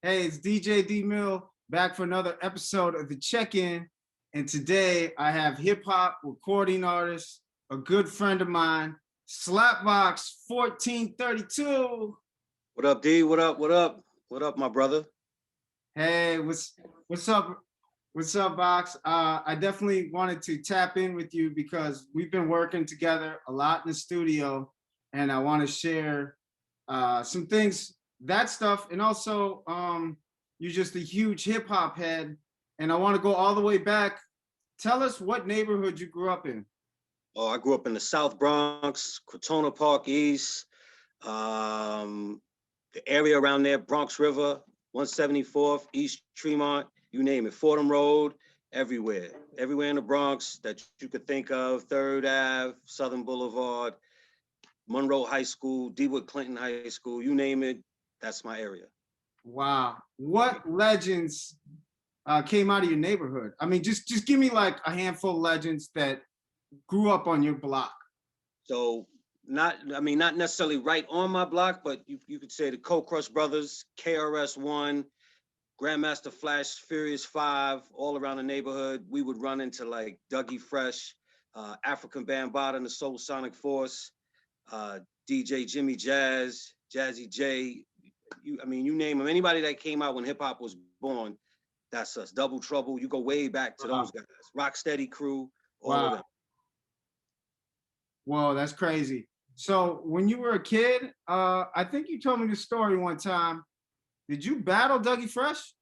Hey, it's DJ D Mill back for another episode of the Check-In. And today I have hip hop recording artist, a good friend of mine, Slapbox1432. What up, D? What up? What up? What up, my brother? Hey, what's up? What's up, Box? I definitely wanted to tap in with you because we've been working together a lot in the studio, and I want to share some things, that stuff, and also you're just a huge hip hop head, and I want to go all the way back. Tell us what neighborhood you grew up in. Oh, I grew up in the South Bronx, Crotona Park East, the area around there, Bronx River, 174th, East Tremont, you name it, Fordham Road, everywhere in the Bronx that you could think of, 3rd Ave, Southern Boulevard, Monroe High School, DeWitt Clinton High School, you name it, that's my area. Wow, what legends came out of your neighborhood? I mean, just give me like a handful of legends that grew up on your block. So not necessarily right on my block, but you could say the Cold Crush Brothers, KRS-One, Grandmaster Flash, Furious 5, all around the neighborhood. We would run into like Dougie Fresh, African Bambaataa and the Soul Sonic Force, DJ Jimmy Jazz, Jazzy J. You name them. Anybody that came out when hip hop was born, that's us. Double Trouble. You go way back to those guys. Rocksteady Crew, all of them. Whoa, that's crazy. So when you were a kid, I think you told me the story one time. Did you battle Dougie Fresh?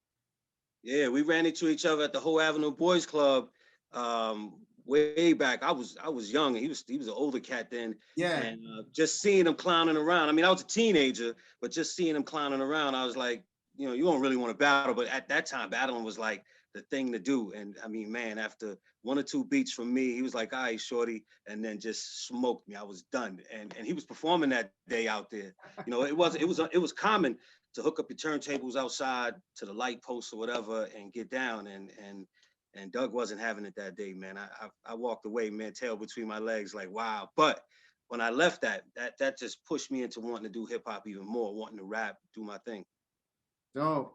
Yeah, we ran into each other at the Whole Avenue Boys Club way back. I was young, and he was an older cat then. Yeah. And just seeing him clowning around. I mean, I was a teenager, but just seeing him clowning around, I was like, you don't really want to battle. But at that time, battling was like the thing to do. And I mean, man, after 1 or 2 beats from me, he was like, all right, shorty, and then just smoked me. I was done. And he was performing that day out there. It was common to hook up your turntables outside to the light post or whatever and get down. And Doug wasn't having it that day, man. I walked away, man, tail between my legs, like, wow. But when I left that just pushed me into wanting to do hip hop even more, wanting to rap, do my thing. Dope.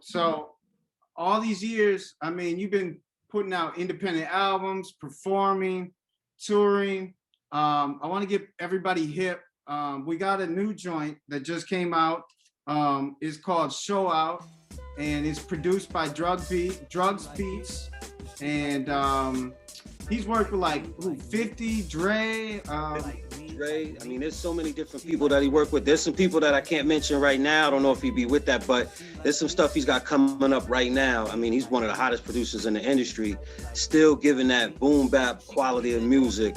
So all these years, I mean, you've been putting out independent albums, performing, touring. I want to get everybody hip. We got a new joint that just came out. It's called Show Out, and it's produced by D.R.U.G.S Beats, and he's worked with like 50, Dre. Dre. I mean, there's so many different people that he worked with. There's some people that I can't mention right now. I don't know if he'd be with that, but there's some stuff he's got coming up right now. I mean, he's one of the hottest producers in the industry, still giving that boom bap quality of music,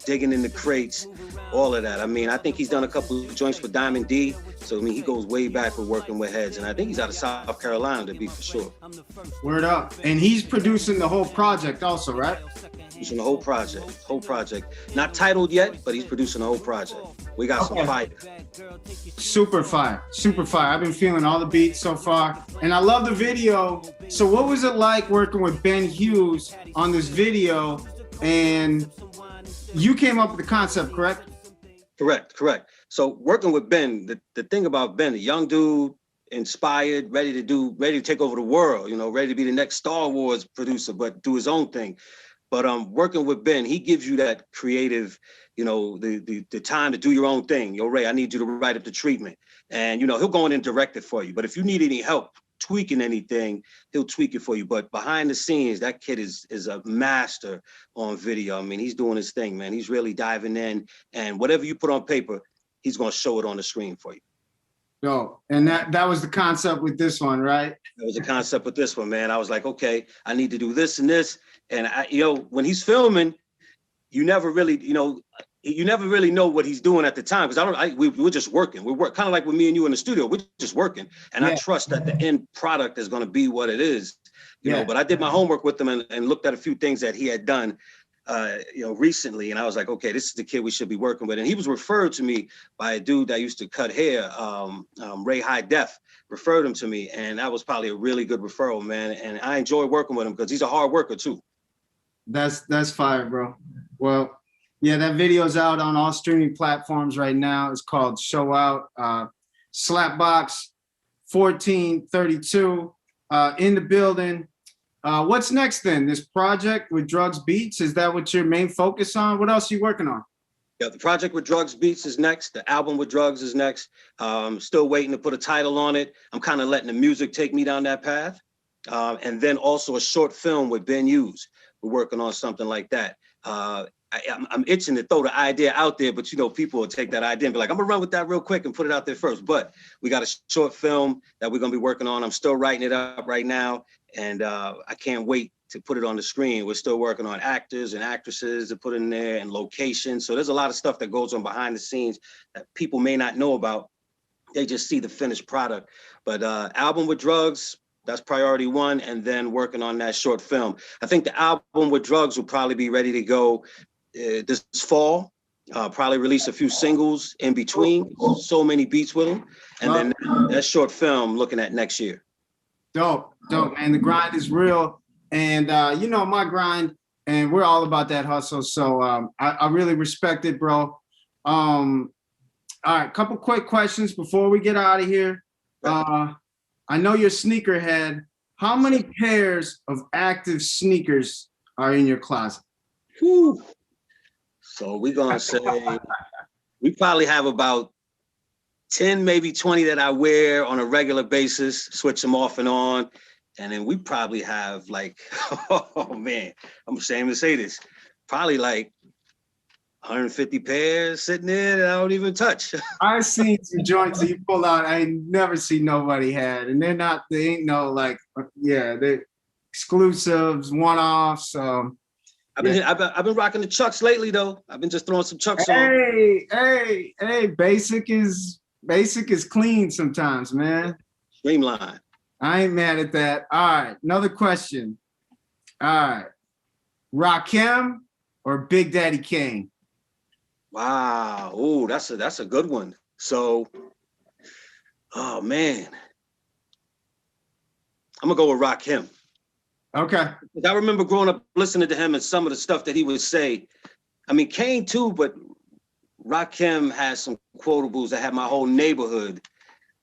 digging in the crates, all of that. I mean, I think he's done a couple of joints with Diamond D. So, I mean, he goes way back with working with heads. And I think he's out of South Carolina, to be for sure. Word up. And he's producing the whole project also, right? Producing the whole project. Not titled yet, but he's producing the whole project. We got some fire. Super fire. I've been feeling all the beats so far. And I love the video. So what was it like working with Ben Hughes on this video? And you came up with the concept, correct? Correct. So working with Ben, the thing about Ben, a young dude, inspired, ready to take over the world, ready to be the next Star Wars producer, but do his own thing. But working with Ben, he gives you that creative, the time to do your own thing. Yo, Ray, I need you to write up the treatment. And, he'll go in and direct it for you. But if you need any help tweaking anything, he'll tweak it for you. But behind the scenes, that kid is a master on video. I mean, he's doing his thing, man. He's really diving in. And whatever you put on paper, he's going to show it on the screen for you. Yo, and that was the concept with this one, right? That was the concept with this one, man. I was like, okay, I need to do this and this. And when he's filming, you never really know what he's doing at the time, because we're just working. We're kind of like with me and you in the studio. We're just working, and I trust that the end product is going to be what it is, you know. But I did my homework with him and looked at a few things that he had done, recently, and I was like, okay, this is the kid we should be working with. And he was referred to me by a dude that used to cut hair, Ray High Def. Referred him to me, and that was probably a really good referral, man. And I enjoy working with him because he's a hard worker too. That's fire, bro. Well, yeah, that video's out on all streaming platforms right now. It's called Show Out. Slapbox 1432 in the building. What's next then? This project with D.R.U.G.S Beats, is that what your main focus on? What else are you working on? Yeah, the project with D.R.U.G.S Beats is next. The album with D.R.U.G.S is next. Still waiting to put a title on it. I'm kind of letting the music take me down that path. And then also a short film with D.R.U.G.S. We're working on something like that. I'm itching to throw the idea out there, but you know, people will take that idea and be like, I'm gonna run with that real quick and put it out there first. But we got a short film that we're gonna be working on. I'm still writing it up right now, and I can't wait to put it on the screen. We're still working on actors and actresses to put in there and locations. So there's a lot of stuff that goes on behind the scenes that people may not know about. They just see the finished product. But album with D.R.U.G.S, that's priority one, and then working on that short film. I think the album with D.R.U.G.S will probably be ready to go this fall. Probably release a few singles in between. So many beats with them, and then that short film looking at next year. Dope, man. The grind is real, and you know my grind, and we're all about that hustle. So I really respect it, bro. All right, couple quick questions before we get out of here. I know you're sneakerhead. How many pairs of active sneakers are in your closet? Whew. So we're gonna say we probably have about 10, maybe 20 that I wear on a regular basis, switch them off and on. And then we probably have like, oh man, I'm ashamed to say this, probably like 150 pairs sitting there that I don't even touch. I've seen some joints that you pull out I ain't never seen nobody had, and they ain't no like, yeah, they're exclusives, one-offs. I've been rocking the Chucks lately though. I've been just throwing some Chucks on. Hey, basic is clean sometimes, man. Streamline. I ain't mad at that. All right, another question. All right, Rakim or Big Daddy Kane? Wow. Oh, that's a good one. So, oh man, I'm gonna go with Rakim. Okay. I remember growing up listening to him and some of the stuff that he would say. I mean, Kane too, but Rakim has some quotables that had my whole neighborhood,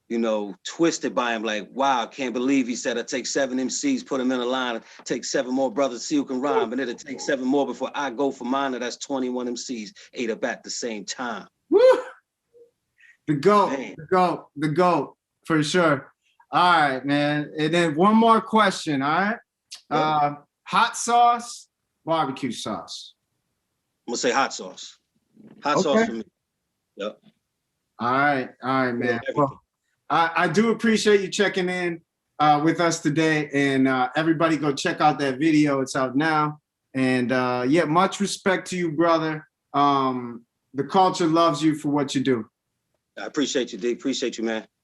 you know, twisted by him. Like, wow, I can't believe he said, I take 7 MCs, put them in a line, take 7 more brothers, see who can rhyme, and it'll take 7 more before I go for mine. And that's 21 MCs, 8 up at the same time. Woo! The GOAT, for sure. All right, man. And then one more question, all right? Yeah. Hot sauce, barbecue sauce? I'm gonna say hot sauce. Hot sauce for me. Yep. All right, man. Well, I do appreciate you checking in with us today, and everybody go check out that video. It's out now. And yeah, much respect to you, brother. The culture loves you for what you do. I appreciate you, D. Appreciate you, man.